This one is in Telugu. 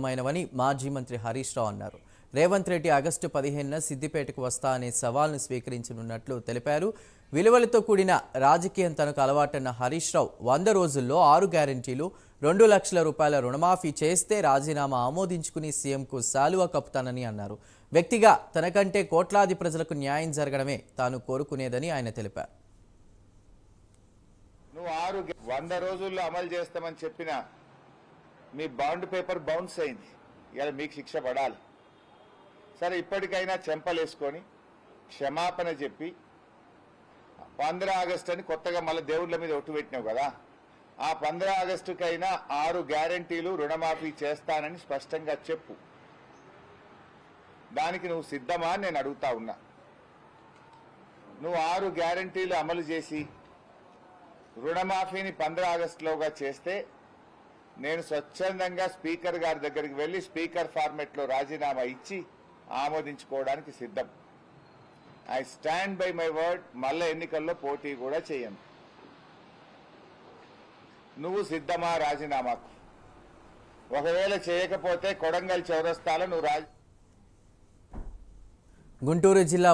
మైనవని మాజీ మంత్రి హరీష్ రావు అన్నారు. రేవంత్ రెడ్డి ఆగస్టు 15న సిద్దిపేటకు వస్తా అనే సవాల్ను స్వీకరించనున్నట్లు తెలిపారు. విలువలతో కూడిన రాజకీయం తనకు అలవాటన్న హరీష్ రావు 100 రోజుల్లో 6 గ్యారెంటీలు 2 లక్షల రూపాయల రుణమాఫీ చేస్తే రాజీనామా ఆమోదించుకుని సీఎంకు శాలువా కప్పుతానని అన్నారు. వ్యక్తిగా తనకంటే కోట్లాది ప్రజలకు న్యాయం జరగడమే తాను కోరుకునేదని ఆయన తెలిపారు. నువ్వు 100 రోజుల్లో అమలు చేస్తామని చెప్పిన మీ బాండ్ పేపర్ బౌన్స్ అయింది. ఇలా మీకు శిక్ష పడాలి. సరే, ఇప్పటికైనా చెంపలేసుకొని క్షమాపణ చెప్పి 15 ఆగస్టు అని కొత్తగా మళ్ళీ దేవుళ్ళ మీద ఒట్టు పెట్టినావు కదా, ఆ 15 ఆగస్టుకైనా 6 గ్యారెంటీలు రుణమాఫీ చేస్తానని స్పష్టంగా చెప్పు. దానికి నువ్వు సిద్ధమా అని నేను అడుగుతా ఉన్నా. నువ్వు 6 గ్యారెంటీలు అమలు చేసి రుణమాఫీని 15 ఆగస్టులోగా చేస్తే నేను స్వచ్ఛందంగా స్పీకర్ గారి దగ్గరికి వెళ్లి స్పీకర్ ఫార్మెట్ లో రాజీనామా ఇచ్చి ఆమోదించుకోవడానికి సిద్ధం. I stand by my word. మళ్ళా ఎన్నికల్లో పోటీ కూడా చేయను. నువ్వు సిద్ధమా రాజీనామాకు? ఒకవేళ చేయకపోతే కొడంగల్ చౌరస్తాలో నువ్వు గుంటూరు జిల్లా